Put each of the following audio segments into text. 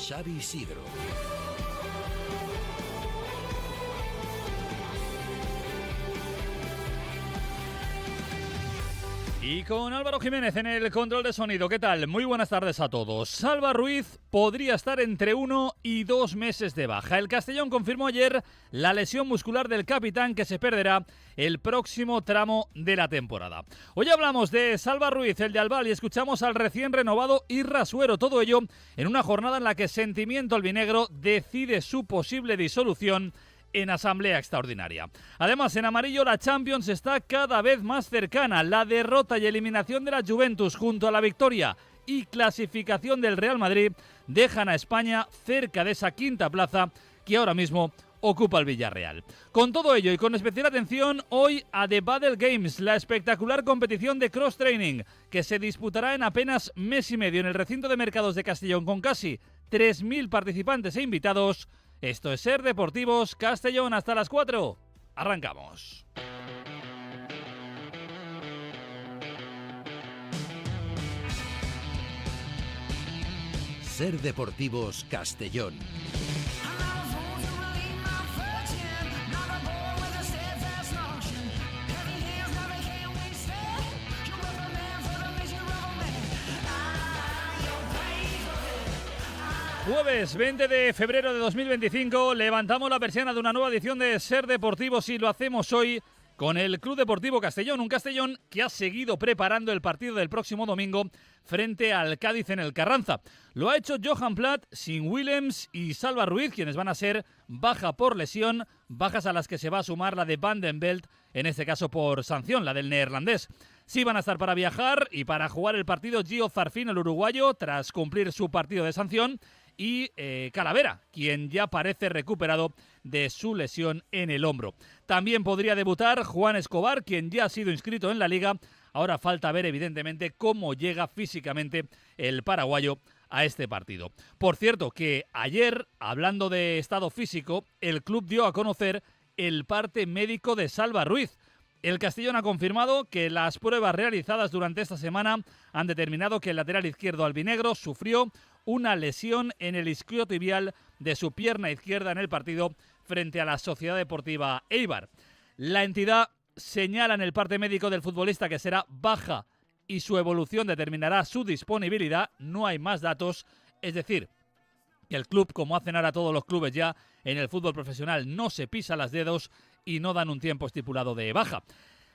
Xavi Isidro. Y con Álvaro Jiménez en el control de sonido. ¿Qué tal? Muy buenas tardes a todos. Salva Ruiz podría estar entre 1 y 2 meses de baja. El Castellón confirmó ayer la lesión muscular del capitán, que se perderá el próximo tramo de la temporada. Hoy hablamos de Salva Ruiz, el de Albal, y escuchamos al recién renovado Irra Suero. Todo ello en una jornada en la que Sentimiento Albinegro decide su posible disolución en asamblea extraordinaria. Además, en amarillo, la Champions está cada vez más cercana. La derrota y eliminación de la Juventus junto a la victoria y clasificación del Real Madrid dejan a España cerca de esa quinta plaza que ahora mismo ocupa el Villarreal. Con todo ello y con especial atención hoy a The Battle Games, la espectacular competición de cross-training que se disputará en apenas mes y medio en el recinto de mercados de Castellón con casi 3.000 participantes e invitados. Esto es Ser Deportivos Castellón, hasta las 4. Arrancamos. Ser Deportivos Castellón. Jueves 20 de febrero de 2025, levantamos la persiana de una nueva edición de Ser Deportivos y lo hacemos hoy con el Club Deportivo Castellón, un Castellón que ha seguido preparando el partido del próximo domingo frente al Cádiz en el Carranza. Lo ha hecho Johan Plat sin Willems y Salva Ruiz, quienes van a ser baja por lesión, bajas a las que se va a sumar la de Van den Belt, en este caso por sanción, la del neerlandés. Sí van a estar para viajar y para jugar el partido Gio Zarfín, el uruguayo, tras cumplir su partido de sanción, y Calavera, quien ya parece recuperado de su lesión en el hombro. También podría debutar Juan Escobar, quien ya ha sido inscrito en la Liga. Ahora falta ver evidentemente cómo llega físicamente el paraguayo a este partido. Por cierto, que ayer, hablando de estado físico, el club dio a conocer el parte médico de Salva Ruiz. El Castellón ha confirmado que las pruebas realizadas durante esta semana han determinado que el lateral izquierdo albinegro sufrió una lesión en el isquiotibial de su pierna izquierda en el partido frente a la Sociedad Deportiva Eibar. La entidad señala en el parte médico del futbolista que será baja y su evolución determinará su disponibilidad. No hay más datos, es decir, que el club, como hacen ahora todos los clubes ya en el fútbol profesional, no se pisa los dedos y no dan un tiempo estipulado de baja.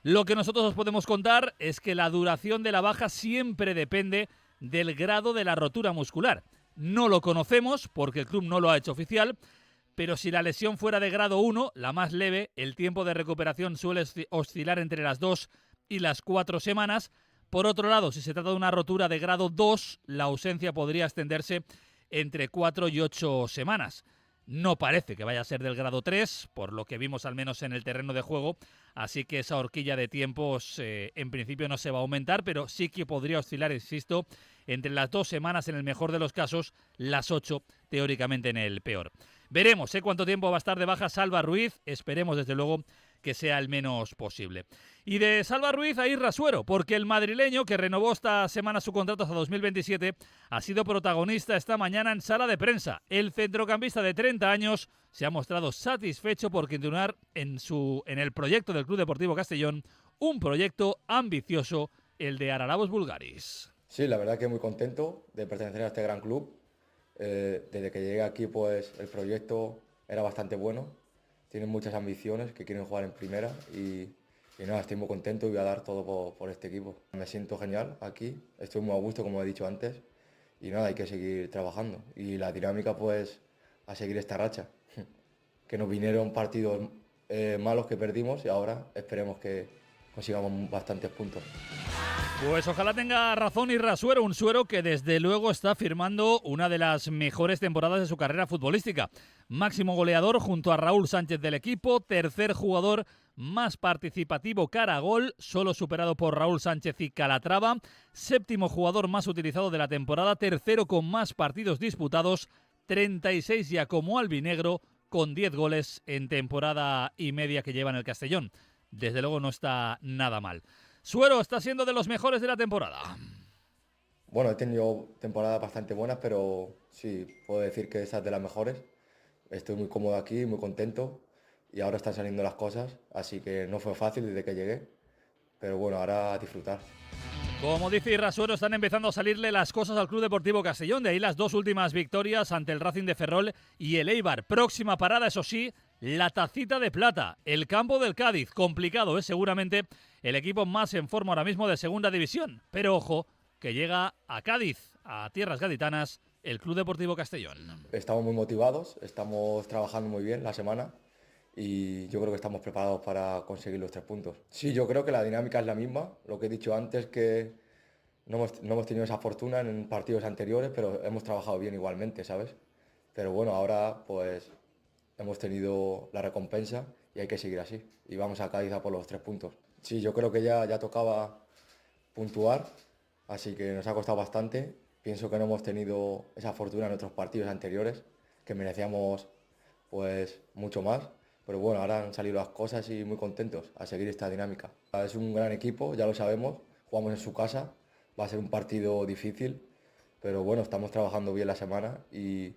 Lo que nosotros os podemos contar es que la duración de la baja siempre depende del grado de la rotura muscular. No lo conocemos porque el club no lo ha hecho oficial, pero si la lesión fuera de grado 1, la más leve, el tiempo de recuperación suele oscilar entre las 2 y las 4 semanas. Por otro lado, si se trata de una rotura de grado 2, la ausencia podría extenderse entre 4 y 8 semanas. No parece que vaya a ser del grado 3, por lo que vimos al menos en el terreno de juego, así que esa horquilla de tiempos en principio no se va a aumentar, pero sí que podría oscilar, insisto, entre las 2 semanas en el mejor de los casos, las 8 teóricamente en el peor. Veremos cuánto tiempo va a estar de baja Salva Ruiz, esperemos desde luego que sea el menos posible. Y de Salva Ruiz a Irra Suero, porque el madrileño, que renovó esta semana su contrato hasta 2027, ha sido protagonista esta mañana en sala de prensa. El centrocampista de 30 años se ha mostrado satisfecho por continuar en el proyecto del Club Deportivo Castellón, un proyecto ambicioso, el de Ararabos Bulgaris. Sí, la verdad que muy contento de pertenecer a este gran club. Desde que llegué aquí, pues el proyecto era bastante bueno. Tienen muchas ambiciones, que quieren jugar en primera y nada, estoy muy contento y voy a dar todo por este equipo. Me siento genial aquí, estoy muy a gusto, como he dicho antes, y nada, hay que seguir trabajando. Y la dinámica, pues, a seguir esta racha, que nos vinieron partidos malos que perdimos y ahora esperemos que consigamos bastantes puntos. Pues ojalá tenga razón Irra Suero, un Suero que desde luego está firmando una de las mejores temporadas de su carrera futbolística. Máximo goleador junto a Raúl Sánchez del equipo, tercer jugador más participativo cara a gol, solo superado por Raúl Sánchez y Calatrava, séptimo jugador más utilizado de la temporada, tercero con más partidos disputados, 36 ya como albinegro, con 10 goles en temporada y media que lleva en el Castellón. Desde luego no está nada mal. Suero está siendo de los mejores de la temporada. Bueno, he tenido temporadas bastante buenas, pero sí, puedo decir que esa es de las mejores. Estoy muy cómodo aquí, muy contento y ahora están saliendo las cosas, así que no fue fácil desde que llegué, pero bueno, ahora a disfrutar. Como dice Irrasuero, están empezando a salirle las cosas al Club Deportivo Castellón. De ahí las 2 últimas victorias ante el Racing de Ferrol y el Eibar. Próxima parada, eso sí, la Tacita de Plata, el campo del Cádiz. Complicado, es seguramente el equipo más en forma ahora mismo de Segunda División. Pero ojo, que llega a Cádiz, a tierras gaditanas, el Club Deportivo Castellón. Estamos muy motivados, estamos trabajando muy bien la semana y yo creo que estamos preparados para conseguir los 3 puntos. Sí, yo creo que la dinámica es la misma, lo que he dicho antes, que no hemos tenido esa fortuna en partidos anteriores, pero hemos trabajado bien igualmente, ¿sabes? Pero bueno, ahora pues hemos tenido la recompensa y hay que seguir así. Y vamos a Cádiz a por los 3 puntos. Sí, yo creo que ya tocaba puntuar, así que nos ha costado bastante. Pienso que no hemos tenido esa fortuna en otros partidos anteriores, que merecíamos pues mucho más. Pero bueno, ahora han salido las cosas y muy contentos a seguir esta dinámica. Es un gran equipo, ya lo sabemos, jugamos en su casa, va a ser un partido difícil, pero bueno, estamos trabajando bien la semana y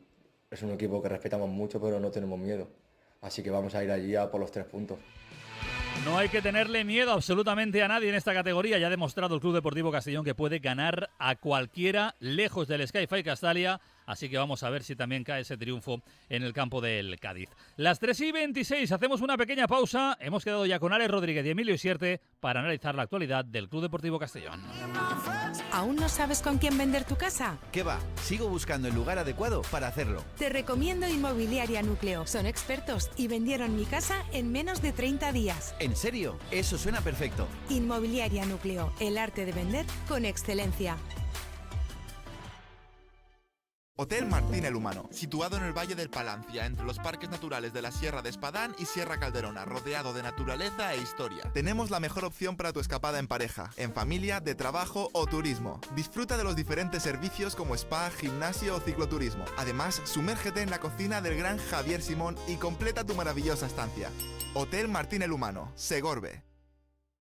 es un equipo que respetamos mucho, pero no tenemos miedo. Así que vamos a ir allí a por los 3 puntos. No hay que tenerle miedo absolutamente a nadie en esta categoría. Ya ha demostrado el Club Deportivo Castellón que puede ganar a cualquiera lejos del Sky-Fi Castalia. Así que vamos a ver si también cae ese triunfo en el campo del Cádiz. Las 3:26, hacemos una pequeña pausa. Hemos quedado ya con Alex Rodríguez y Emilio Isierte para analizar la actualidad del Club Deportivo Castellón. ¿Aún no sabes con quién vender tu casa? ¿Qué va? Sigo buscando el lugar adecuado para hacerlo. Te recomiendo Inmobiliaria Núcleo. Son expertos y vendieron mi casa en menos de 30 días. ¿En serio? Eso suena perfecto. Inmobiliaria Núcleo. El arte de vender con excelencia. Hotel Martín el Humano, situado en el Valle del Palancia, entre los parques naturales de la Sierra de Espadán y Sierra Calderona, rodeado de naturaleza e historia. Tenemos la mejor opción para tu escapada en pareja, en familia, de trabajo o turismo. Disfruta de los diferentes servicios como spa, gimnasio o cicloturismo. Además, sumérgete en la cocina del gran Javier Simón y completa tu maravillosa estancia. Hotel Martín el Humano, Segorbe.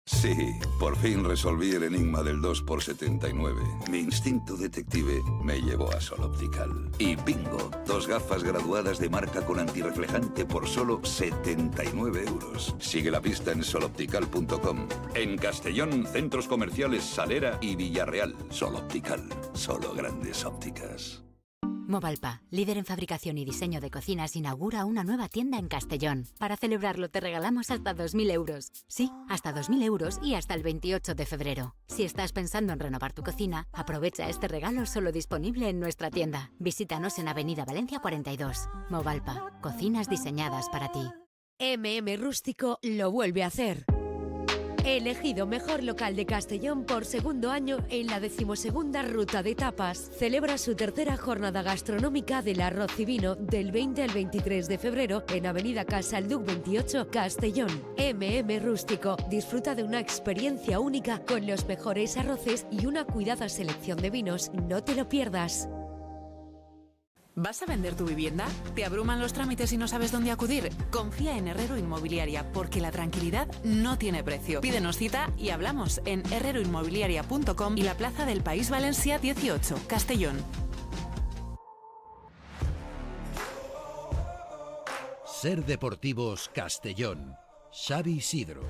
Sí, por fin resolví el enigma del 2x79. Mi instinto detective me llevó a Sol Optical. Y bingo, 2 gafas graduadas de marca con antirreflejante por solo 79 euros. Sigue la pista en soloptical.com. En Castellón, centros comerciales Salera y Villarreal. Sol Optical, solo grandes ópticas. Movalpa, líder en fabricación y diseño de cocinas, inaugura una nueva tienda en Castellón. Para celebrarlo te regalamos hasta 2.000 euros. Sí, hasta 2.000 euros y hasta el 28 de febrero. Si estás pensando en renovar tu cocina, aprovecha este regalo solo disponible en nuestra tienda. Visítanos en Avenida Valencia 42. Movalpa, cocinas diseñadas para ti. Rústico lo vuelve a hacer. Elegido mejor local de Castellón por segundo año en la 12ª Ruta de Tapas. Celebra su tercera jornada gastronómica del arroz y vino del 20 al 23 de febrero en Avenida Casalduc 28, Castellón. Rústico. Disfruta de una experiencia única con los mejores arroces y una cuidada selección de vinos. No te lo pierdas. ¿Vas a vender tu vivienda? ¿Te abruman los trámites y no sabes dónde acudir? Confía en Herrero Inmobiliaria, porque la tranquilidad no tiene precio. Pídenos cita y hablamos en herreroinmobiliaria.com y la Plaza del País Valencia 18, Castellón. Ser Deportivos Castellón. Xavi Isidro.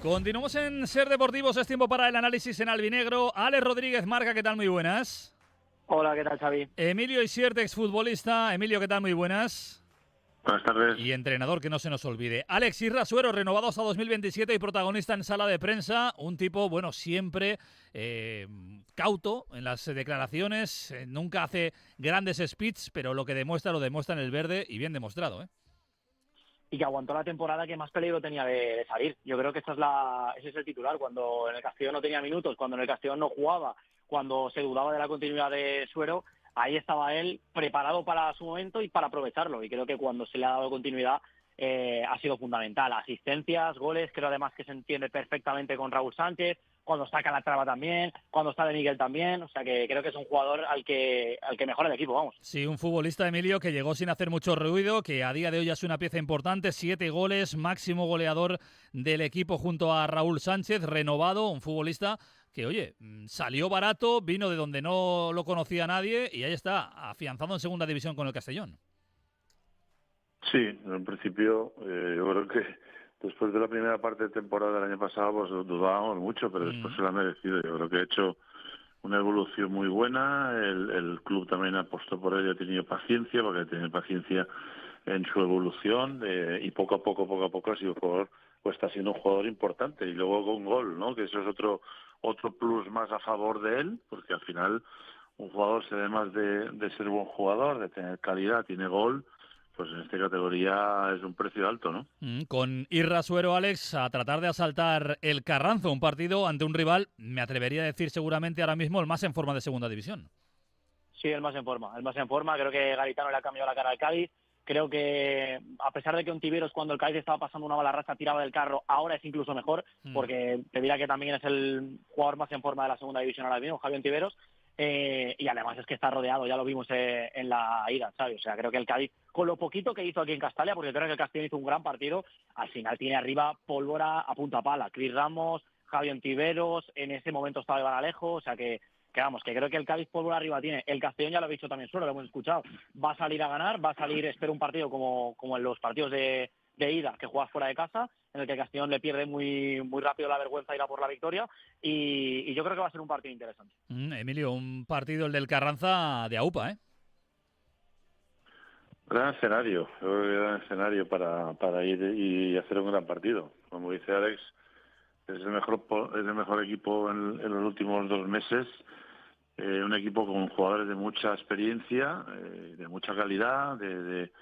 Continuamos en Ser Deportivos, es tiempo para el análisis en albinegro. Alex Rodríguez Marca, ¿qué tal? Muy buenas. Hola, ¿qué tal, Xavi? Emilio Isierte, exfutbolista. Emilio, ¿qué tal? Muy buenas. Buenas tardes. Y entrenador, que no se nos olvide. Alex Irrasuero, renovado hasta 2027 y protagonista en sala de prensa. Un tipo, bueno, siempre cauto en las declaraciones. Nunca hace grandes speeches, pero lo que demuestra, lo demuestra en el verde y bien demostrado, ¿eh? Y que aguantó la temporada que más peligro tenía de salir. Yo creo que ese es el titular. Cuando en el Castellón no tenía minutos, cuando en el Castellón no jugaba, cuando se dudaba de la continuidad de Suero, ahí estaba él preparado para su momento y para aprovecharlo. Y creo que cuando se le ha dado continuidad ha sido fundamental. Asistencias, goles, creo además que se entiende perfectamente con Raúl Sánchez, cuando está Calatrava también, cuando está De Miguel también, o sea que creo que es un jugador al que mejora el equipo, vamos. Sí, un futbolista, Emilio, que llegó sin hacer mucho ruido, que a día de hoy ya es una pieza importante, 7 goles, máximo goleador del equipo junto a Raúl Sánchez, renovado, un futbolista que, oye, salió barato, vino de donde no lo conocía nadie y ahí está, afianzado en segunda división con el Castellón. Sí, en principio yo creo que después de la primera parte de temporada del año pasado pues dudábamos mucho, pero después se lo ha merecido. Yo creo que ha hecho una evolución muy buena, el club también apostó por él y ha tenido paciencia, porque ha tenido paciencia en su evolución y poco a poco ha sido un jugador, pues está siendo un jugador importante. Y luego con gol, ¿no? Que eso es otro plus más a favor de él, porque al final un jugador se ve más de ser buen jugador, de tener calidad, tiene gol. Pues en esta categoría es un precio alto, ¿no? Con Irra Suero, Alex, a tratar de asaltar el Carranzo, un partido ante un rival, me atrevería a decir seguramente ahora mismo el más en forma de segunda división. Sí, el más en forma, creo que Garitano le ha cambiado la cara al Cádiz, creo que a pesar de que Ontiveros cuando el Cádiz estaba pasando una mala racha tiraba del carro, ahora es incluso mejor, porque te dirá que también es el jugador más en forma de la segunda división ahora mismo, Javi Ontiveros. Y además es que está rodeado, ya lo vimos en la ida, ¿sabes? O sea, creo que el Cádiz, con lo poquito que hizo aquí en Castalia, porque creo que el Castellón hizo un gran partido, al final tiene arriba pólvora a punta pala. Cris Ramos, Javi Ontiveros, en ese momento estaba Iván Alejo, o sea que vamos, que creo que el Cádiz pólvora arriba tiene. El Castellón ya lo ha dicho también solo, lo hemos escuchado. Va a salir a ganar, espero un partido como en los partidos de ida, que juegas fuera de casa, en el que Castellón le pierde muy rápido la vergüenza y ir a por la victoria, y yo creo que va a ser un partido interesante. Emilio, un partido el del Carranza de AUPA, ¿eh? Gran escenario, gran escenario para ir y hacer un gran partido. Como dice Alex, es el mejor equipo en los últimos 2 meses, un equipo con jugadores de mucha experiencia, de mucha calidad, de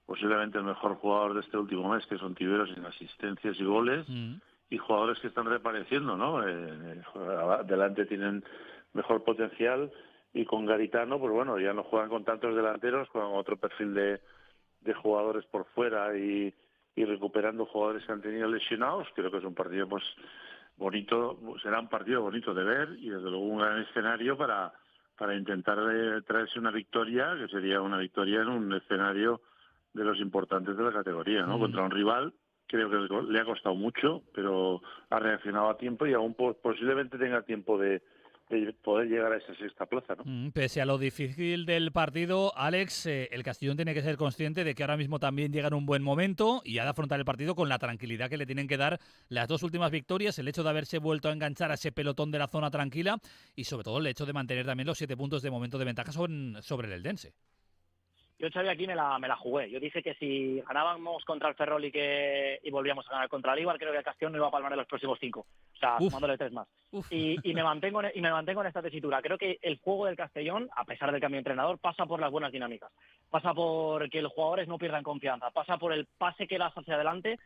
posiblemente el mejor jugador de este último mes, que es Ontiveros en asistencias y goles, y jugadores que están reapareciendo, ¿no? Delante tienen mejor potencial, y con Garitano, pues bueno, ya no juegan con tantos delanteros, con otro perfil de jugadores por fuera y recuperando jugadores que han tenido lesionados. Creo que es un partido pues bonito, será un partido bonito de ver y desde luego un gran escenario para intentar traerse una victoria, que sería una victoria en un escenario de los importantes de la categoría, ¿no? Contra un rival, creo que le ha costado mucho, pero ha reaccionado a tiempo y aún posiblemente tenga tiempo de poder llegar a esa 6ª plaza, ¿no? Pese a lo difícil del partido, Alex, el Castellón tiene que ser consciente de que ahora mismo también llega en un buen momento y ha de afrontar el partido con la tranquilidad que le tienen que dar las 2 últimas victorias, el hecho de haberse vuelto a enganchar a ese pelotón de la zona tranquila y sobre todo el hecho de mantener también los 7 puntos de momento de ventaja sobre el Eldense. Yo, Xavi, aquí me la jugué. Yo dije que si ganábamos contra el Ferrol y volvíamos a ganar contra el Eibar, creo que el Castellón no iba a palmar en los próximos 5. O sea, sumándole 3 más. Y me mantengo en esta tesitura. Creo que el juego del Castellón, a pesar del cambio de entrenador, pasa por las buenas dinámicas. Pasa por que los jugadores no pierdan confianza. Pasa por el pase que das hacia adelante,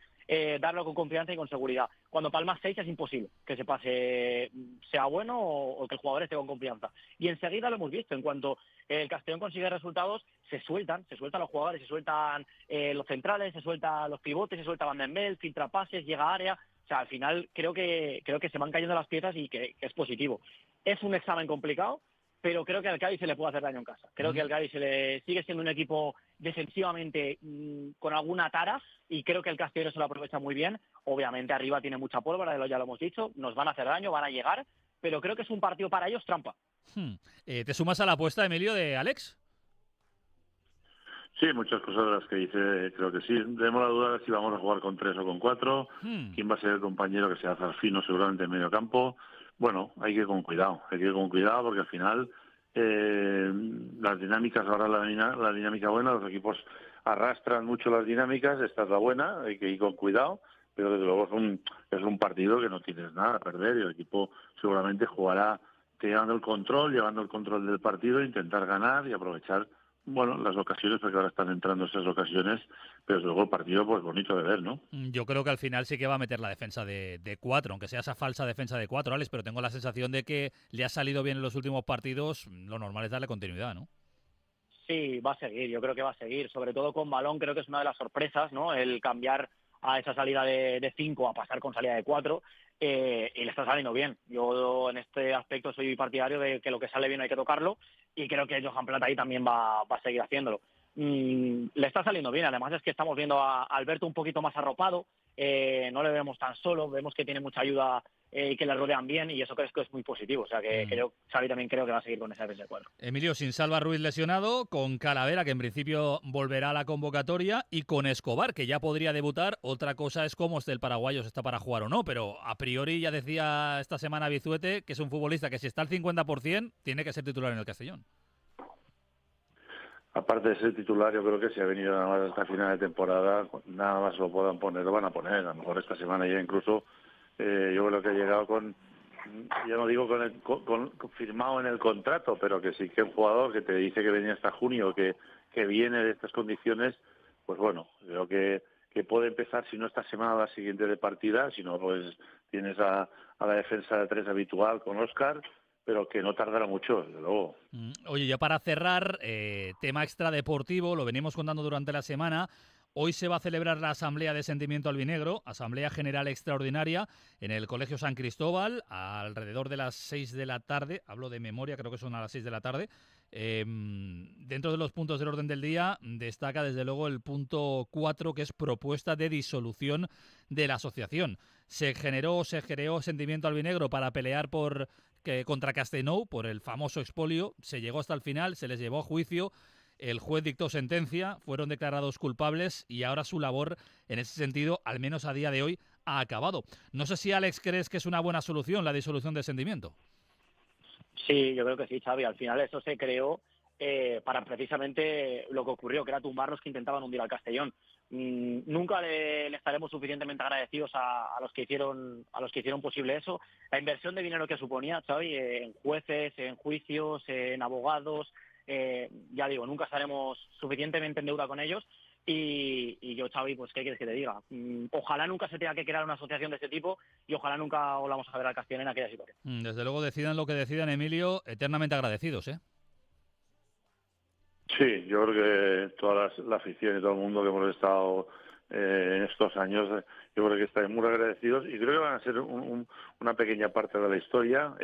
darlo con confianza y con seguridad. Cuando palmas 6 es imposible que ese pase sea bueno o que el jugador esté con confianza. Y enseguida lo hemos visto. En cuanto el Castellón consigue resultados, se sueltan los jugadores, se sueltan los centrales, se sueltan los pivotes, se suelta Van den Belt, filtra pases, llega a área. O sea, al final creo que se van cayendo las piezas y que es positivo. Es un examen complicado, pero creo que al Cádiz se le puede hacer daño en casa. Creo que al Cádiz sigue siendo un equipo defensivamente con alguna tara y creo que el Castellón se lo aprovecha muy bien. Obviamente arriba tiene mucha pólvora, ya lo hemos dicho, nos van a hacer daño, van a llegar, pero creo que es un partido para ellos trampa. ¿Te sumas a la apuesta, Emilio, de Alex? Sí, muchas cosas de las que dice, creo que sí. Tenemos la duda de si vamos a jugar con 3 o con 4, quién va a ser el compañero, que sea Zarfino seguramente en medio campo. Bueno, hay que ir con cuidado porque al final las dinámicas, ahora la dinámica buena, los equipos arrastran mucho las dinámicas, esta es la buena, hay que ir con cuidado, pero desde luego es un partido que no tienes nada a perder y el equipo seguramente jugará llevando el control del partido, intentar ganar y aprovechar las ocasiones, porque ahora están entrando esas ocasiones, pero desde luego el partido pues bonito de ver, ¿no? Yo creo que al final sí que va a meter la defensa de 4, aunque sea esa falsa defensa de 4, Alex, pero tengo la sensación de que le ha salido bien en los últimos partidos, lo normal es darle continuidad, ¿no? Sí, va a seguir, yo creo que va a seguir, sobre todo con balón, creo que es una de las sorpresas, ¿no? El cambiar a esa salida de 5 a pasar con salida de 4, y le está saliendo bien. Yo en este aspecto soy partidario de que lo que sale bien hay que tocarlo, y creo que Johan Plata ahí también va a seguir haciéndolo. Le está saliendo bien, además es que estamos viendo a Alberto un poquito más arropado, no le vemos tan solo, vemos que tiene mucha ayuda y que le rodean bien, y eso creo que es muy positivo. O sea que Xavi también creo que va a seguir con esa defensa de cuadro. Emilio, sin Salva Ruiz lesionado, con Calavera, que en principio volverá a la convocatoria, y con Escobar, que ya podría debutar. Otra cosa es cómo esté el paraguayo, si está para jugar o no, pero a priori ya decía esta semana Bizuete que es un futbolista que si está al 50% tiene que ser titular en el Castellón. Aparte de ser titular, yo creo que si ha venido nada más hasta final de temporada, nada más lo puedan poner, lo van a poner. A lo mejor esta semana ya incluso yo creo que ha llegado con, ya no digo con firmado en el contrato, pero que sí que un jugador que te dice que venía hasta junio, que viene de estas condiciones, pues bueno, creo que puede empezar, si no esta semana, la siguiente de partida, si no, pues tienes a la defensa de 3 habitual con Óscar, pero que no tardará mucho, desde luego. Oye, ya para cerrar, tema extradeportivo, lo venimos contando durante la semana. Hoy se va a celebrar la Asamblea de Sentimiento Albinegro, Asamblea General Extraordinaria, en el Colegio San Cristóbal, alrededor de las 6 de la tarde. Hablo de memoria, creo que son a las 6 de la tarde. Dentro de los puntos del orden del día, destaca desde luego el punto 4, que es propuesta de disolución de la asociación. Se creó Sentimiento Albinegro para pelear contra Castellnou, por el famoso expolio. Se llegó hasta el final, se les llevó a juicio. El juez dictó sentencia, fueron declarados culpables y ahora su labor, en ese sentido, al menos a día de hoy, ha acabado. No sé si, Alex, crees que es una buena solución la disolución de Sentimiento. Sí, yo creo que sí, Xavi. Al final eso se creó para precisamente lo que ocurrió, que era tumbar los que intentaban hundir al Castellón. Nunca le estaremos suficientemente agradecidos a los que hicieron posible eso. La inversión de dinero que suponía, Xavi, en jueces, en juicios, en abogados. Ya digo, nunca estaremos suficientemente en deuda con ellos, y yo, Xavi, pues ¿qué quieres que te diga? Ojalá nunca se tenga que crear una asociación de este tipo, y ojalá nunca volvamos a ver al Castellón en aquella situación. Desde luego, decidan lo que decidan, Emilio, eternamente agradecidos, ¿eh? Sí, yo creo que toda la afición y todo el mundo que hemos estado en estos años, yo creo que están muy agradecidos, y creo que van a ser una pequeña parte de la historia.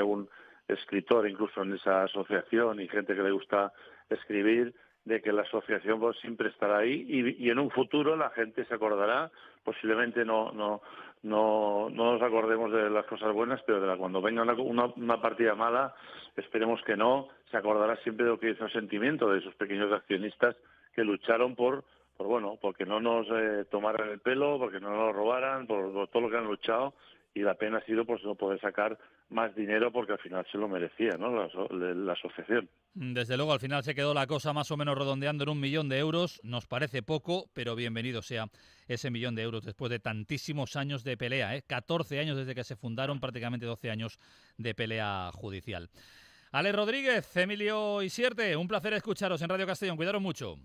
Un escritor incluso en esa asociación y gente que le gusta escribir, de que la asociación pues siempre estará ahí, y en un futuro la gente se acordará, posiblemente no nos acordemos de las cosas buenas, pero cuando venga una partida mala, esperemos que no, se acordará siempre de lo que hizo Sentimiento, de esos pequeños accionistas que lucharon porque no nos tomaran el pelo, porque no nos robaran, por todo lo que han luchado, y la pena ha sido pues no poder sacar más dinero, porque al final se lo merecía, ¿no?, la asociación. Desde luego, al final se quedó la cosa más o menos redondeando en 1 millón de euros. Nos parece poco, pero bienvenido sea ese 1 millón de euros después de tantísimos años de pelea, 14 años desde que se fundaron, prácticamente 12 años de pelea judicial. Ale Rodríguez, Emilio Isierte, un placer escucharos en Radio Castellón. Cuidaros mucho.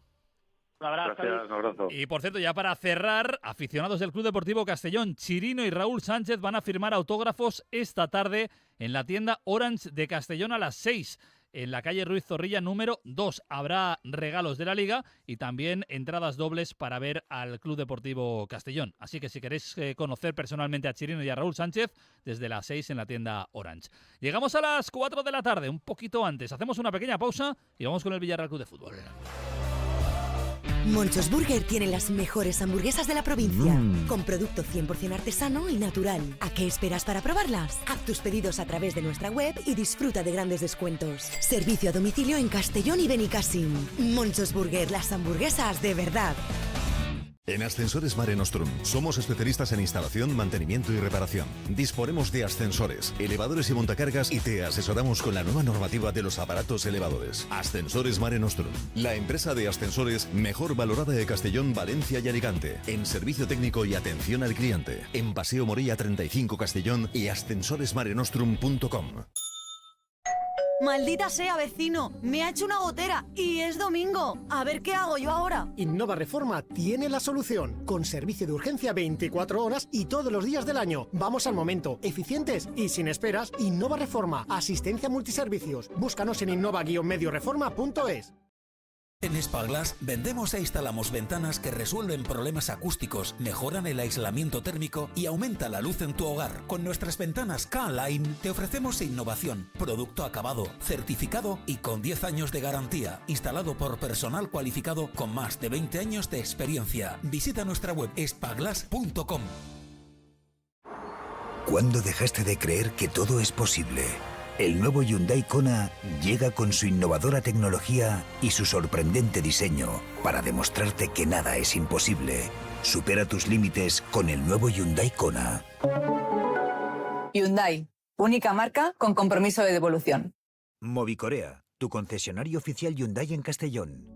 Un abrazo. Gracias, un abrazo. Y por cierto, ya para cerrar, aficionados del Club Deportivo Castellón, Chirino y Raúl Sánchez van a firmar autógrafos esta tarde en la tienda Orange de Castellón a las 6, en la calle Ruiz Zorrilla número 2. Habrá regalos de la Liga y también entradas dobles para ver al Club Deportivo Castellón. Así que si queréis conocer personalmente a Chirino y a Raúl Sánchez, desde las 6 en la tienda Orange. Llegamos a las 4 de la tarde, un poquito antes. Hacemos una pequeña pausa y vamos con el Villarreal Club de Fútbol. Monchos Burger tiene las mejores hamburguesas de la provincia, con producto 100% artesano y natural. ¿A qué esperas para probarlas? Haz tus pedidos a través de nuestra web y disfruta de grandes descuentos. Servicio a domicilio en Castellón y Benicàssim. Monchos Burger, las hamburguesas de verdad. En Ascensores Mare Nostrum somos especialistas en instalación, mantenimiento y reparación. Disponemos de ascensores, elevadores y montacargas, y te asesoramos con la nueva normativa de los aparatos elevadores. Ascensores Mare Nostrum, la empresa de ascensores mejor valorada de Castellón, Valencia y Alicante. En servicio técnico y atención al cliente. En Paseo Morella 35 Castellón y ascensoresmarenostrum.com. Maldita sea, vecino, me ha hecho una gotera y es domingo. A ver qué hago yo ahora. Innova Reforma tiene la solución, con servicio de urgencia 24 horas y todos los días del año. Vamos al momento, eficientes y sin esperas. Innova Reforma, asistencia multiservicios. Búscanos en innova-medioreforma.es. En Spaglass vendemos e instalamos ventanas que resuelven problemas acústicos, mejoran el aislamiento térmico y aumenta la luz en tu hogar. Con nuestras ventanas K-Line te ofrecemos innovación, producto acabado, certificado y con 10 años de garantía, instalado por personal cualificado con más de 20 años de experiencia. Visita nuestra web spaglass.com. ¿Cuándo dejaste de creer que todo es posible? El nuevo Hyundai Kona llega con su innovadora tecnología y su sorprendente diseño para demostrarte que nada es imposible. Supera tus límites con el nuevo Hyundai Kona. Hyundai, única marca con compromiso de devolución. Movicorea, tu concesionario oficial Hyundai en Castellón.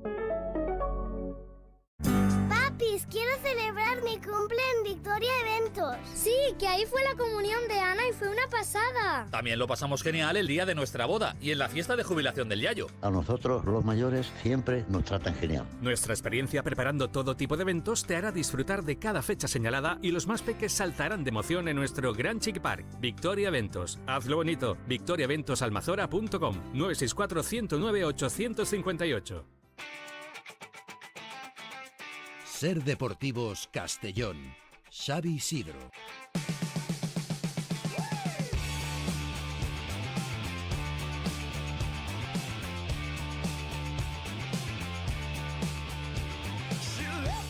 Papis, quiero celebrar mi cumple en Victoria Eventos. Sí, que ahí fue la comunión de Ana y fue una pasada. También lo pasamos genial el día de nuestra boda y en la fiesta de jubilación del Yayo. A nosotros, los mayores, siempre nos tratan genial. Nuestra experiencia preparando todo tipo de eventos te hará disfrutar de cada fecha señalada y los más peques saltarán de emoción en nuestro Gran Chic Park. Victoria Eventos. Hazlo bonito. victoriaeventosalmazora.com 964 109 858. Ser Deportivos Castellón. Xavi Isidro.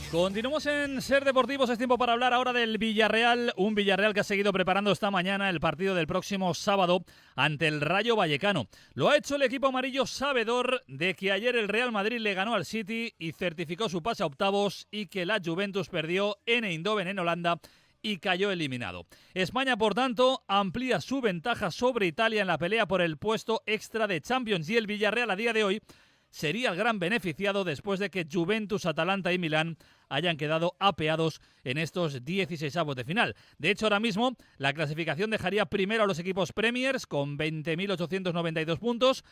Continuamos en Ser Deportivos, es tiempo para hablar ahora del Villarreal, un Villarreal que ha seguido preparando esta mañana el partido del próximo sábado ante el Rayo Vallecano. Lo ha hecho el equipo amarillo sabedor de que ayer el Real Madrid le ganó al City y certificó su pase a octavos y que la Juventus perdió en Eindhoven en Holanda y cayó eliminado. España, por tanto, amplía su ventaja sobre Italia en la pelea por el puesto extra de Champions y el Villarreal a día de hoy sería el gran beneficiado después de que Juventus, Atalanta y Milán hayan quedado apeados en estos 16avos de final. De hecho, ahora mismo la clasificación dejaría primero a los equipos Premiers con 20.892 puntos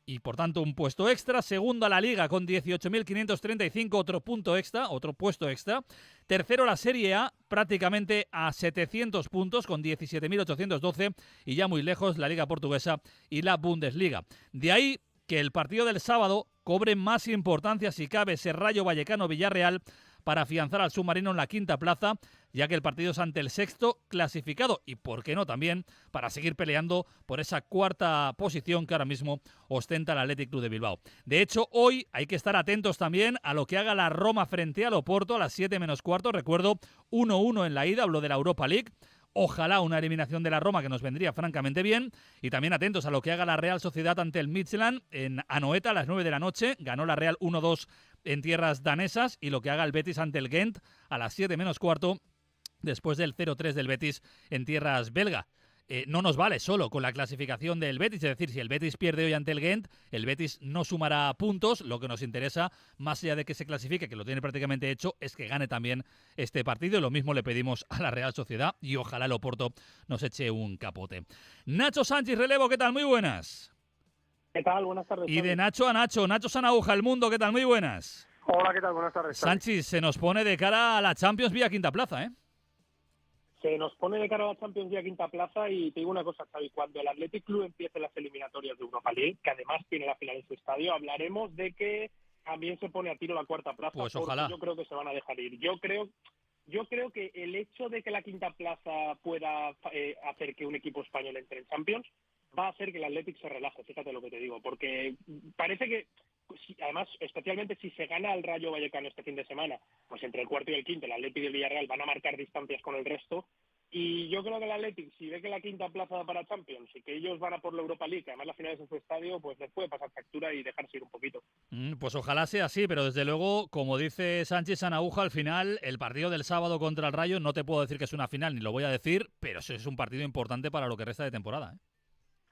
y por tanto un puesto extra. Segundo a la Liga con 18.535, otro puesto extra. Tercero la Serie A, prácticamente a 700 puntos con 17.812 y ya muy lejos la Liga Portuguesa y la Bundesliga. De ahí que el partido del sábado cobre más importancia si cabe ese Rayo Vallecano-Villarreal para afianzar al submarino en la quinta plaza, ya que el partido es ante el sexto clasificado y, por qué no, también para seguir peleando por esa cuarta posición que ahora mismo ostenta el Athletic Club de Bilbao. De hecho, hoy hay que estar atentos también a lo que haga la Roma frente al Oporto a las 7 menos cuarto. Recuerdo, 1-1 en la ida, hablo de la Europa League. Ojalá una eliminación de la Roma que nos vendría francamente bien. Y también atentos a lo que haga la Real Sociedad ante el Midtjylland en Anoeta a las 9 de la noche. Ganó la Real 1-2 en tierras danesas. Y lo que haga el Betis ante el Gent a las 7 menos cuarto después del 0-3 del Betis en tierras belga. No nos vale solo con la clasificación del Betis, es decir, si el Betis pierde hoy ante el Gent, el Betis no sumará puntos. Lo que nos interesa, más allá de que se clasifique, que lo tiene prácticamente hecho, es que gane también este partido. Y lo mismo le pedimos a la Real Sociedad y ojalá el Oporto nos eche un capote. Nacho Sánchez, relevo, ¿qué tal? Muy buenas. ¿Qué tal? Buenas tardes. Y de Nacho a Nacho, Nacho Sanauja, El Mundo, ¿qué tal? Muy buenas. Hola, ¿qué tal? Buenas tardes. Sánchez, se nos pone de cara a la Champions vía quinta plaza, ¿eh? Se nos pone de cara a la Champions vía quinta plaza y te digo una cosa, Xavi, cuando el Athletic Club empiece las eliminatorias de Europa League, que además tiene la final en su estadio, hablaremos de que también se pone a tiro la cuarta plaza. Pues ojalá. Yo creo que se van a dejar ir. Yo creo que el hecho de que la quinta plaza pueda hacer que un equipo español entre en Champions va a hacer que el Athletic se relaje, fíjate lo que te digo, porque parece que, además, especialmente si se gana el Rayo Vallecano este fin de semana, pues entre el cuarto y el quinto, el Athletic y el Villarreal van a marcar distancias con el resto. Y yo creo que el Athletic, si ve que la quinta plaza da para Champions y que ellos van a por la Europa League, además la final es en su estadio, pues les puede pasar factura y dejarse ir un poquito. Pues ojalá sea así, pero desde luego, como dice Sánchez Sanauja, al final, el partido del sábado contra el Rayo, no te puedo decir que es una final, ni lo voy a decir, pero eso es un partido importante para lo que resta de temporada, ¿eh?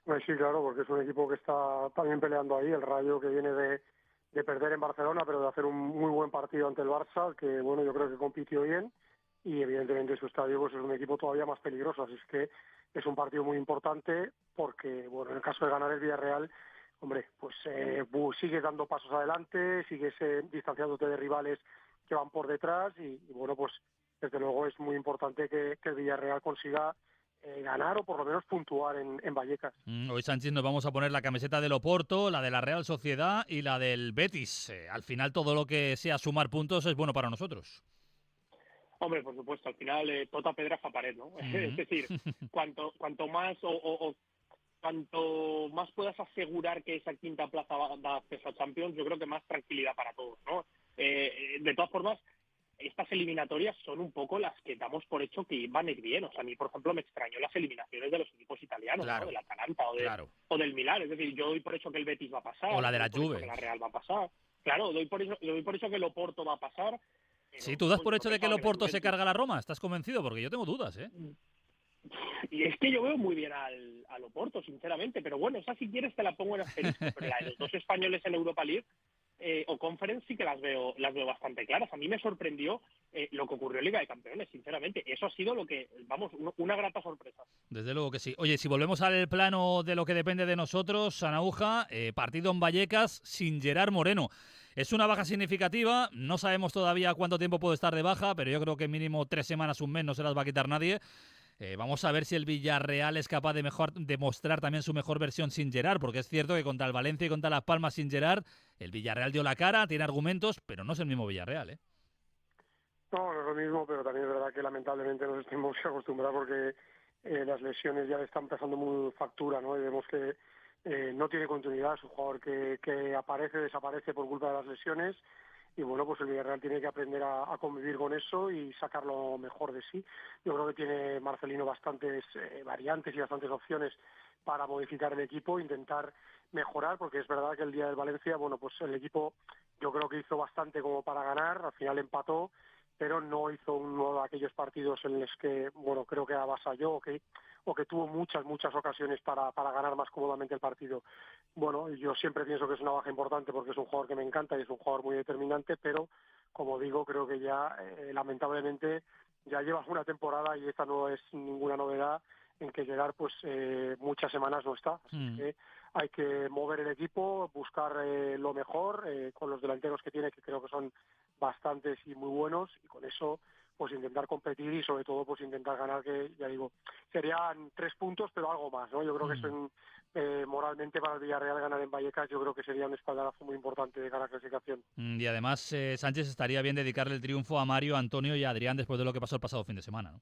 Pues sí, claro, porque es un equipo que está también peleando ahí, el Rayo que viene de perder en Barcelona, pero de hacer un muy buen partido ante el Barça, que bueno, yo creo que compitió bien, y evidentemente su estadio pues es un equipo todavía más peligroso, así es que es un partido muy importante porque, bueno, en el caso de ganar el Villarreal, hombre, pues sigues dando pasos adelante, sigues distanciándote de rivales que van por detrás y bueno, pues desde luego es muy importante que el Villarreal consiga ganar o por lo menos puntuar en Vallecas. Hoy, Sánchez, nos vamos a poner la camiseta del Oporto, la de la Real Sociedad y la del Betis. Al final todo lo que sea sumar puntos es bueno para nosotros. Hombre, por supuesto, al final tota pedra fa pared, ¿no? Es decir, cuanto más cuanto más puedas asegurar que esa quinta plaza da acceso a Champions, yo creo que más tranquilidad para todos, ¿no? De todas formas, estas eliminatorias son un poco las que damos por hecho que van a ir bien. O sea, a mí, por ejemplo, me extrañó las eliminaciones de los equipos italianos, claro, ¿no? Del Atalanta o del Milán. Es decir, yo doy por hecho que el Betis va a pasar. O la de la Juve. Que la Real va a pasar. Claro, doy por hecho que el Oporto va a pasar. Sí, tú das por hecho de que el Oporto se carga la Roma. ¿Estás convencido? Porque yo tengo dudas, ¿eh? Y es que yo veo muy bien al Oporto, sinceramente. Pero bueno, esa si quieres te la pongo en asterisco. Pero la de los dos españoles en Europa League o Conference sí que las veo bastante claras. A mí me sorprendió lo que ocurrió en Liga de Campeones, sinceramente. Eso ha sido una grata sorpresa. Desde luego que sí. Oye, si volvemos al plano de lo que depende de nosotros, Sanauja, partido en Vallecas sin Gerard Moreno. Es una baja significativa, no sabemos todavía cuánto tiempo puede estar de baja, pero yo creo que mínimo 3 semanas, un mes no se las va a quitar nadie. Vamos a ver si el Villarreal es capaz de mostrar también su mejor versión sin Gerard, porque es cierto que contra el Valencia y contra Las Palmas sin Gerard, el Villarreal dio la cara, tiene argumentos, pero no es el mismo Villarreal, ¿eh? No, no es lo mismo, pero también es verdad que lamentablemente nos tenemos que acostumbrar porque las lesiones ya le están pasando muy factura, ¿no? Y vemos que no tiene continuidad, es un jugador que aparece, desaparece por culpa de las lesiones. Y bueno, pues el Villarreal tiene que aprender a convivir con eso y sacar lo mejor de sí. Yo creo que tiene Marcelino bastantes variantes y bastantes opciones para modificar el equipo, intentar mejorar, porque es verdad que el día del Valencia, bueno, pues el equipo yo creo que hizo bastante como para ganar, al final empató, pero no hizo uno de aquellos partidos en los que, bueno, creo que avasalló o que tuvo muchas ocasiones para ganar más cómodamente el partido. Bueno, yo siempre pienso que es una baja importante porque es un jugador que me encanta y es un jugador muy determinante, pero como digo, creo que ya lamentablemente ya lleva una temporada y esta no es ninguna novedad en que llegar pues muchas semanas no está. Así que hay que mover el equipo, buscar lo mejor con los delanteros que tiene, que creo que son bastantes y muy buenos, y con eso pues intentar competir y sobre todo pues intentar ganar, que ya digo, serían 3 puntos pero algo más, ¿no? Yo creo que son moralmente para el Villarreal ganar en Vallecas, yo creo que sería un espaldarazo muy importante de cara a clasificación. Y además Sánchez estaría bien dedicarle el triunfo a Mario, Antonio y a Adrián después de lo que pasó el pasado fin de semana, ¿no?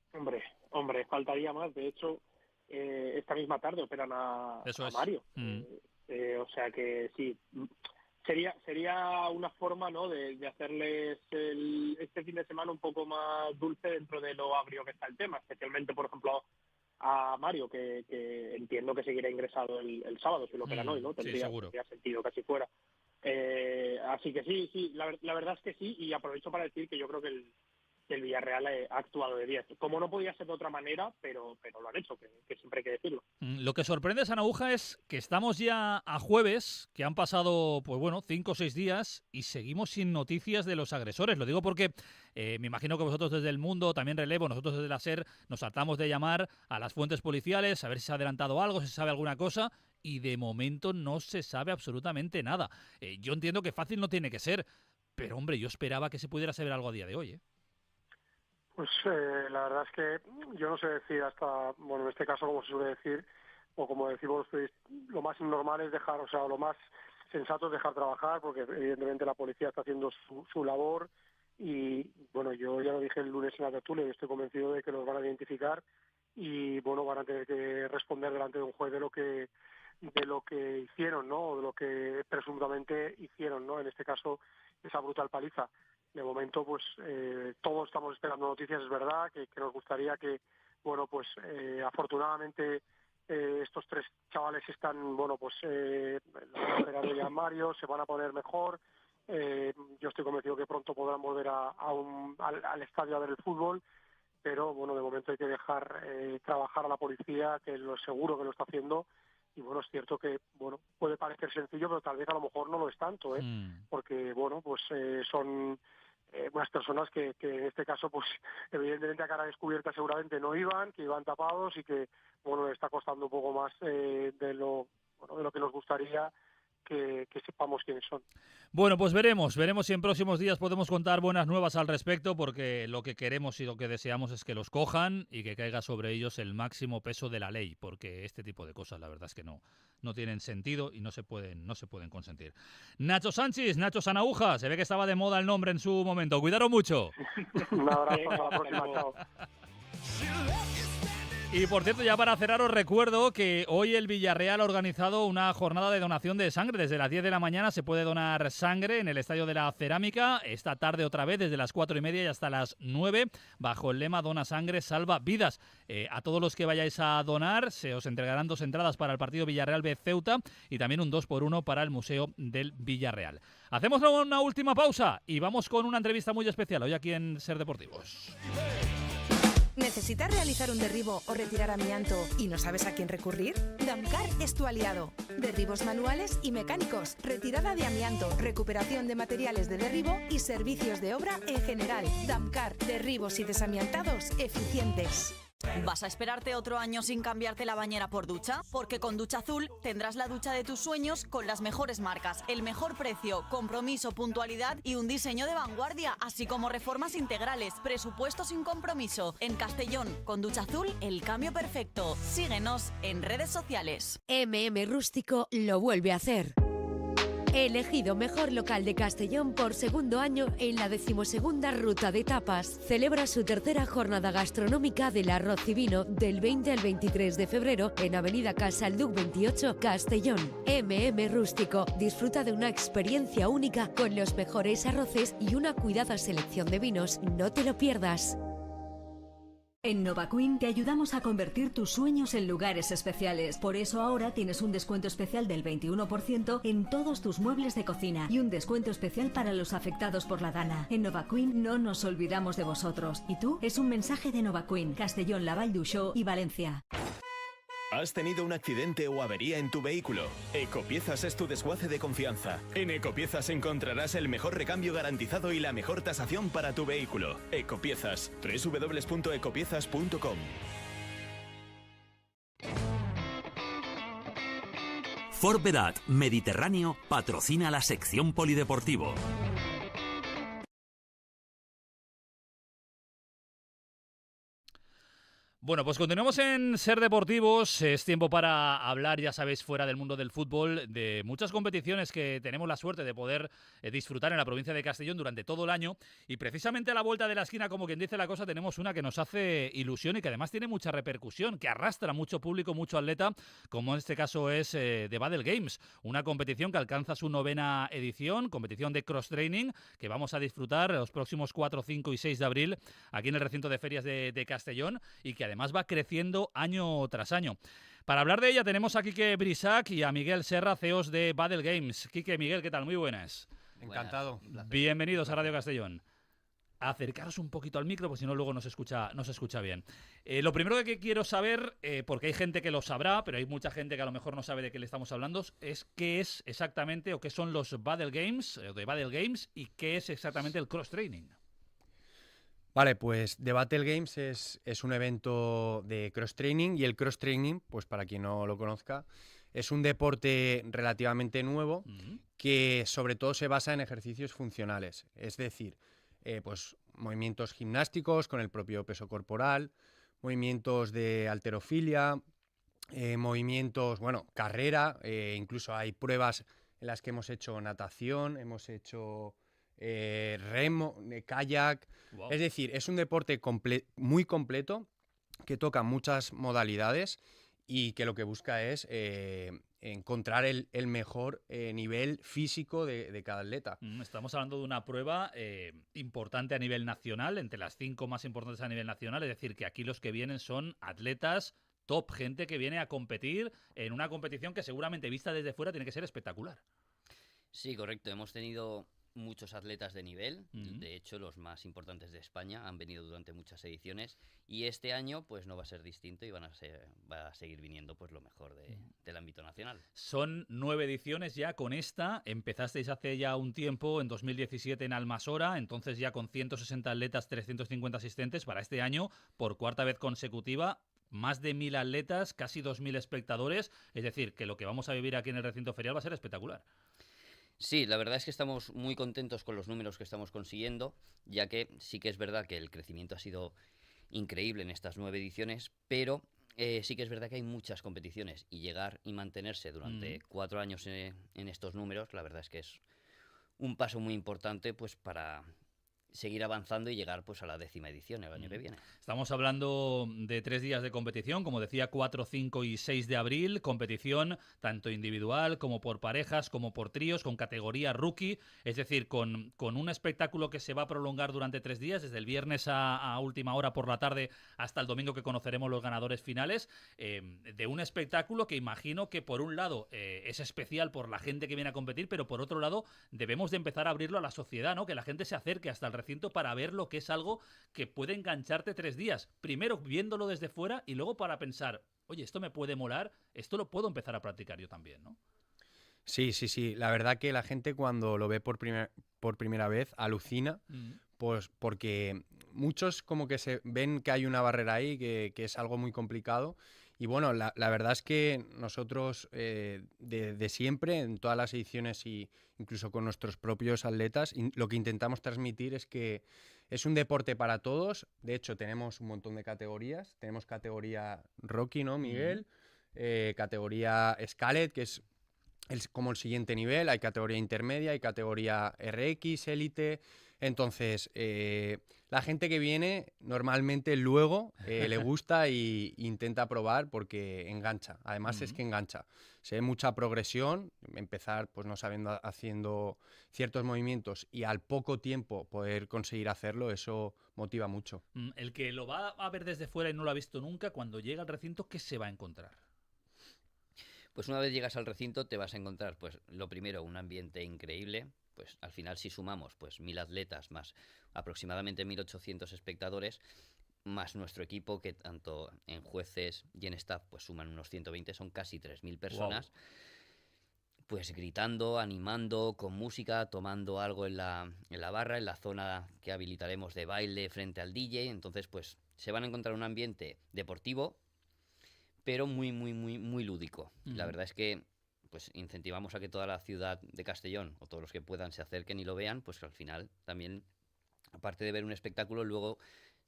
Hombre, faltaría más. De hecho, esta misma tarde operan a Mario. O sea que sí, sería una forma, ¿no?, de hacerles este fin de semana un poco más dulce dentro de lo agrio que está el tema, especialmente, por ejemplo, a Mario, que entiendo que seguirá ingresado el sábado, si lo operan hoy, ¿no? Tendría sentido que así fuera. Así que sí, la verdad es que sí, y aprovecho para decir que yo creo que el Villarreal ha actuado de 10. Como no podía ser de otra manera, pero lo han hecho, que siempre hay que decirlo. Lo que sorprende, Sanauja, es que estamos ya a jueves, que han pasado, pues bueno, 5 o 6 días y seguimos sin noticias de los agresores. Lo digo porque me imagino que vosotros desde El Mundo, también Relevo, nosotros desde la SER, nos hartamos de llamar a las fuentes policiales, a ver si se ha adelantado algo, si se sabe alguna cosa, y de momento no se sabe absolutamente nada. Yo entiendo que fácil no tiene que ser, pero hombre, yo esperaba que se pudiera saber algo a día de hoy, ¿eh? Pues la verdad es que yo no sé decir hasta, bueno, en este caso, como se suele decir, o como decimos, lo más normal es dejar, o sea, lo más sensato es dejar trabajar, porque evidentemente la policía está haciendo su labor y, bueno, yo ya lo dije el lunes en la tertulia y estoy convencido de que los van a identificar y, bueno, van a tener que responder delante de un juez de lo que hicieron, ¿no?, o de lo que presuntamente hicieron, ¿no?, en este caso, esa brutal paliza. De momento, pues todos estamos esperando noticias, es verdad, que nos gustaría que, bueno, pues afortunadamente estos 3 chavales están, bueno, pues van a operar ya a Mario, se van a poner mejor. Yo estoy convencido que pronto podrán volver al estadio a ver el fútbol, pero bueno, de momento hay que dejar trabajar a la policía, que lo seguro que lo está haciendo. Y bueno, es cierto que, bueno, puede parecer sencillo, pero tal vez a lo mejor no lo es tanto, porque, bueno, pues son unas personas que en este caso, pues evidentemente a cara descubierta seguramente no iban, que iban tapados y que, bueno, le está costando un poco más de lo que nos gustaría que sepamos quiénes son. Bueno, pues veremos si en próximos días podemos contar buenas nuevas al respecto, porque lo que queremos y lo que deseamos es que los cojan y que caiga sobre ellos el máximo peso de la ley, porque este tipo de cosas la verdad es que no tienen sentido y no se pueden consentir. Nacho Sánchez, Nacho Sanauja, se ve que estaba de moda el nombre en su momento. Cuidaros mucho. Un abrazo, hasta la próxima, chao. Y por cierto, ya para cerrar os recuerdo que hoy el Villarreal ha organizado una jornada de donación de sangre. Desde las 10 de la mañana se puede donar sangre en el Estadio de la Cerámica. Esta tarde otra vez desde las 4:30 y hasta las 9 bajo el lema Dona Sangre, Salva Vidas. A todos los que vayáis a donar se os entregarán 2 entradas para el partido Villarreal B Ceuta y también un 2x1 para el Museo del Villarreal. Hacemos una última pausa y vamos con una entrevista muy especial hoy aquí en Ser Deportivos. ¿Necesitas realizar un derribo o retirar amianto y no sabes a quién recurrir? Damcar es tu aliado. Derribos manuales y mecánicos, retirada de amianto, recuperación de materiales de derribo y servicios de obra en general. Damcar, derribos y desamiantados eficientes. ¿Vas a esperarte otro año sin cambiarte la bañera por ducha? Porque con Ducha Azul tendrás la ducha de tus sueños con las mejores marcas, el mejor precio, compromiso, puntualidad y un diseño de vanguardia, así como reformas integrales, presupuesto sin compromiso. En Castellón, con Ducha Azul, el cambio perfecto. Síguenos en redes sociales. Rústico lo vuelve a hacer. Elegido mejor local de Castellón por segundo año en la 12ª Ruta de Tapas. Celebra su tercera jornada gastronómica del arroz y vino del 20 al 23 de febrero en Avenida Casalduc 28, Castellón. Rústico. Disfruta de una experiencia única con los mejores arroces y una cuidada selección de vinos. No te lo pierdas. En Nova Queen te ayudamos a convertir tus sueños en lugares especiales. Por eso ahora tienes un descuento especial del 21% en todos tus muebles de cocina y un descuento especial para los afectados por la dana. En Nova Queen no nos olvidamos de vosotros. ¿Y tú? Es un mensaje de Nova Queen, Castellón, La Vall d'Uixó y Valencia. ¿Has tenido un accidente o avería en tu vehículo? Ecopiezas es tu desguace de confianza. En Ecopiezas encontrarás el mejor recambio garantizado y la mejor tasación para tu vehículo. Ecopiezas, www.ecopiezas.com. Ford Vedat Mediterráneo patrocina la sección Polideportivo. Bueno, pues continuamos en Ser Deportivos. Es tiempo para hablar, ya sabéis, fuera del mundo del fútbol, de muchas competiciones que tenemos la suerte de poder disfrutar en la provincia de Castellón durante todo el año. Y precisamente a la vuelta de la esquina, como quien dice la cosa, tenemos una que nos hace ilusión y que además tiene mucha repercusión, que arrastra mucho público, mucho atleta, como en este caso es The Battle Games, una competición que alcanza su 9ª edición, competición de cross-training, que vamos a disfrutar los próximos 4, 5 y 6 de abril aquí en el recinto de ferias de Castellón y que además va creciendo año tras año. Para hablar de ella tenemos a Quique Brisac y a Miguel Serra, CEOs de Battle Games. Quique, Miguel, ¿qué tal? Muy buenas. Encantado. Bienvenidos a Radio Castellón. Acercaros un poquito al micro, porque si no luego no se escucha bien. Lo primero que quiero saber, porque hay gente que lo sabrá, pero hay mucha gente que a lo mejor no sabe de qué le estamos hablando, es qué es exactamente o qué son los Battle Games, de Battle Games, y qué es exactamente el cross-training. Vale, pues The Battle Games es un evento de cross-training y el cross-training, pues para quien no lo conozca, es un deporte relativamente nuevo que sobre todo se basa en ejercicios funcionales, es decir, pues movimientos gimnásticos con el propio peso corporal, movimientos de halterofilia, movimientos, carrera, incluso hay pruebas en las que hemos hecho natación, hemos hecho remo, kayak. Wow. Es decir, es un deporte muy completo que toca muchas modalidades y que lo que busca es encontrar el mejor nivel físico de cada atleta. Estamos hablando de una prueba importante a nivel nacional, entre las 5 más importantes a nivel nacional, es decir, que aquí los que vienen son atletas top, gente que viene a competir en una competición que seguramente vista desde fuera tiene que ser espectacular. Sí, correcto. Hemos tenido muchos atletas de nivel, de hecho los más importantes de España han venido durante muchas ediciones y este año pues no va a ser distinto y va a seguir viniendo pues lo mejor del ámbito nacional. Son 9 ediciones ya con esta, empezasteis hace ya un tiempo, en 2017 en Almasora, entonces ya con 160 atletas, 350 asistentes, para este año por 4ª vez consecutiva. más de 1.000 atletas, casi 2.000 espectadores, es decir, que lo que vamos a vivir aquí en el recinto ferial va a ser espectacular. Sí, la verdad es que estamos muy contentos con los números que estamos consiguiendo, ya que sí que es verdad que el crecimiento ha sido increíble en estas 9 ediciones, pero sí que es verdad que hay muchas competiciones y llegar y mantenerse durante 4 años en estos números, la verdad es que es un paso muy importante pues para seguir avanzando y llegar pues a la 10ª edición el año que viene. Estamos hablando de 3 días de competición, como decía, 4, 5 y 6 de abril, competición tanto individual como por parejas, como por tríos, con categoría rookie, es decir, con un espectáculo que se va a prolongar durante 3 días, desde el viernes a última hora por la tarde hasta el domingo que conoceremos los ganadores finales, de un espectáculo que imagino que por un lado es especial por la gente que viene a competir, pero por otro lado debemos de empezar a abrirlo a la sociedad, ¿no? Que la gente se acerque hasta el recinto para ver lo que es algo que puede engancharte 3 días. Primero viéndolo desde fuera y luego para pensar, oye, esto me puede molar, esto lo puedo empezar a practicar yo también, ¿no? Sí. La verdad que la gente cuando lo ve por primera vez alucina, pues porque muchos como que se ven que hay una barrera ahí, que es algo muy complicado. Y bueno, la verdad es que nosotros de siempre, en todas las ediciones y incluso con nuestros propios atletas, lo que intentamos transmitir es que es un deporte para todos. De hecho, tenemos un montón de categorías. Tenemos categoría Rocky, ¿no, Miguel? Categoría Scarlet, que es como el siguiente nivel. Hay categoría intermedia, hay categoría RX, Elite. Entonces, la gente que viene normalmente luego le gusta e intenta probar porque engancha. Además es que engancha. Se ve mucha progresión, empezar pues no sabiendo haciendo ciertos movimientos y al poco tiempo poder conseguir hacerlo, eso motiva mucho. El que lo va a ver desde fuera y no lo ha visto nunca, cuando llega al recinto, ¿qué se va a encontrar? Pues una vez llegas al recinto te vas a encontrar, pues lo primero, un ambiente increíble. Pues al final si sumamos pues 1.000 atletas más aproximadamente 1.800 espectadores, más nuestro equipo que tanto en jueces y en staff pues suman unos 120, son casi 3.000 personas. Wow. Pues gritando, animando, con música, tomando algo en la barra, en la zona que habilitaremos de baile frente al DJ. Entonces pues se van a encontrar un ambiente deportivo, pero muy lúdico. La verdad es que pues incentivamos a que toda la ciudad de Castellón, o todos los que puedan, se acerquen y lo vean, pues que al final también, aparte de ver un espectáculo, luego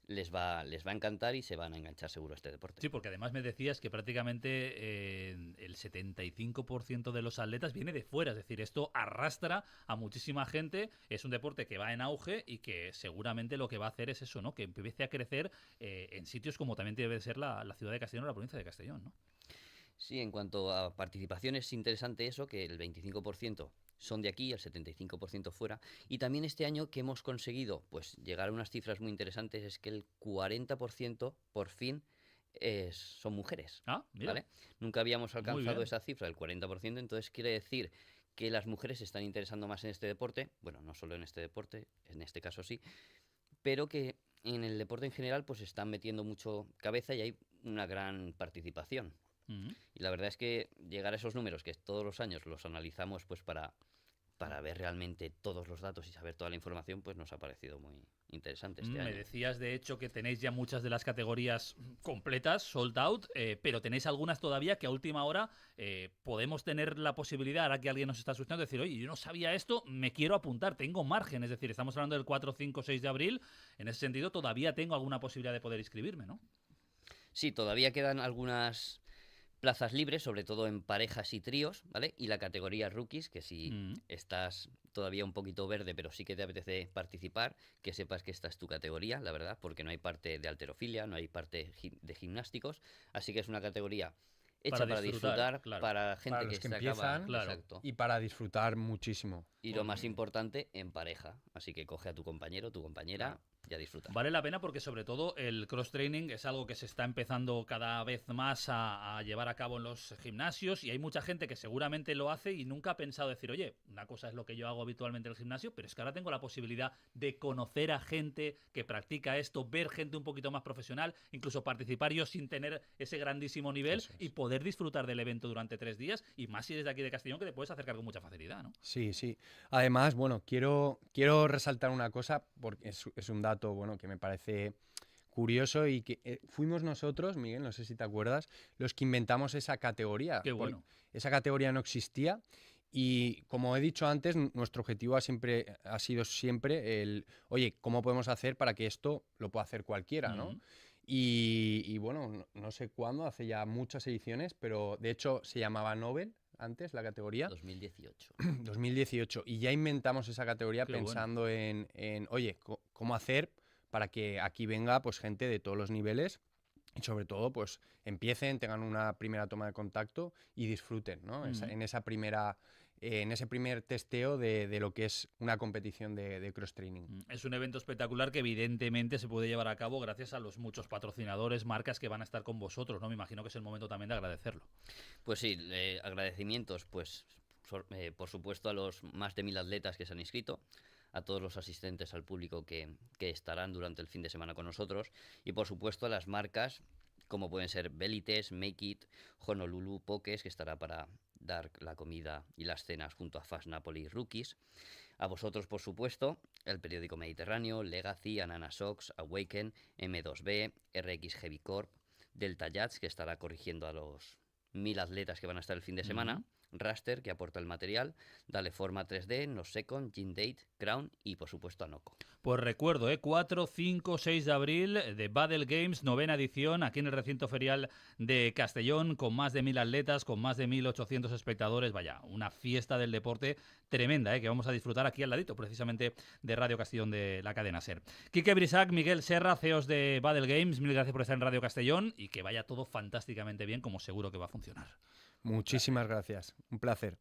les va a encantar y se van a enganchar seguro a este deporte. Sí, porque además me decías que prácticamente el 75% de los atletas viene de fuera, es decir, esto arrastra a muchísima gente, es un deporte que va en auge y que seguramente lo que va a hacer es eso, ¿no? Que empiece a crecer en sitios como también debe ser la ciudad de Castellón o la provincia de Castellón, ¿no? Sí, en cuanto a participación es interesante eso, que el 25% son de aquí, el 75% fuera. Y también este año que hemos conseguido pues llegar a unas cifras muy interesantes es que el 40% por fin son mujeres. Ah, mira. ¿Vale? Nunca habíamos alcanzado esa cifra del 40%, entonces quiere decir que las mujeres se están interesando más en este deporte, bueno, no solo en este deporte, en este caso sí, pero que en el deporte en general pues están metiendo mucho cabeza y hay una gran participación. Y la verdad es que llegar a esos números que todos los años los analizamos pues para ver realmente todos los datos y saber toda la información, pues nos ha parecido muy interesante este año. Me decías de hecho que tenéis ya muchas de las categorías completas, sold out, pero tenéis algunas todavía que a última hora podemos tener la posibilidad, ahora que alguien nos está escuchando, de decir, oye, yo no sabía esto, me quiero apuntar, tengo margen, es decir, estamos hablando del 4, 5, 6 de abril, en ese sentido todavía tengo alguna posibilidad de poder inscribirme, ¿no? Sí, todavía quedan algunas plazas libres, sobre todo en parejas y tríos, ¿vale? Y la categoría rookies, que si estás todavía un poquito verde, pero sí que te apetece participar, que sepas que esta es tu categoría, la verdad, porque no hay parte de halterofilia, no hay parte de gimnásticos, así que es una categoría hecha para disfrutar claro. Para gente para los que empiezan, claro. Exacto. Y para disfrutar muchísimo. Y lo más importante, en pareja, así que coge a tu compañero, tu compañera, y a disfrutar. Vale la pena porque sobre todo el cross-training es algo que se está empezando cada vez más a llevar a cabo en los gimnasios y hay mucha gente que seguramente lo hace y nunca ha pensado decir, oye, una cosa es lo que yo hago habitualmente en el gimnasio, pero es que ahora tengo la posibilidad de conocer a gente que practica esto, ver gente un poquito más profesional, incluso participar yo sin tener ese grandísimo nivel y poder disfrutar del evento durante 3 días y más si desde aquí de Castellón que te puedes acercar con mucha facilidad, ¿no? Sí. Además, bueno, quiero resaltar una cosa porque es un dato bueno que me parece curioso y que fuimos nosotros, Miguel, no sé si te acuerdas, los que inventamos esa categoría. Qué bueno. Esa categoría no existía. Y como he dicho antes, nuestro objetivo ha sido siempre el, oye, ¿cómo podemos hacer para que esto lo pueda hacer cualquiera, ¿no? Y bueno, no sé cuándo, hace ya muchas ediciones, pero de hecho se llamaba Nobel antes la categoría. 2018. 2018. Y ya inventamos esa categoría pensando en, oye, ¿cómo hacer para que aquí venga pues gente de todos los niveles? Y sobre todo, pues empiecen, tengan una primera toma de contacto y disfruten, ¿no? En ese primer testeo de lo que es una competición de cross-training. Es un evento espectacular que evidentemente se puede llevar a cabo gracias a los muchos patrocinadores, marcas que van a estar con vosotros, ¿no? Me imagino que es el momento también de agradecerlo. Pues sí, agradecimientos, pues por supuesto a los más de 1000 atletas que se han inscrito, a todos los asistentes, al público que estarán durante el fin de semana con nosotros y por supuesto a las marcas como pueden ser Belites, Make It, Honolulu, Pokés, que estará para dar la comida y las cenas junto a Fast Napoli Rookies. A vosotros, por supuesto, el periódico Mediterráneo, Legacy, Anana Sox, Awaken, M2B, RX Heavy Corp, Delta Jazz, que estará corrigiendo a los 1000 atletas que van a estar el fin de semana, Raster, que aporta el material, Dale Forma 3D, No Second, Gin Date, Crown y, por supuesto, Anoco. Pues recuerdo, 4, 5, 6 de abril de Battle Games, 9ª edición, aquí en el recinto ferial de Castellón, con más de 1000 atletas, con más de 1800 espectadores. Vaya, una fiesta del deporte tremenda, que vamos a disfrutar aquí al ladito, precisamente, de Radio Castellón de la cadena SER. Quique Brisac, Miguel Serra, CEOs de Battle Games, mil gracias por estar en Radio Castellón y que vaya todo fantásticamente bien, como seguro que va a funcionar. Muchísimas gracias. Un placer.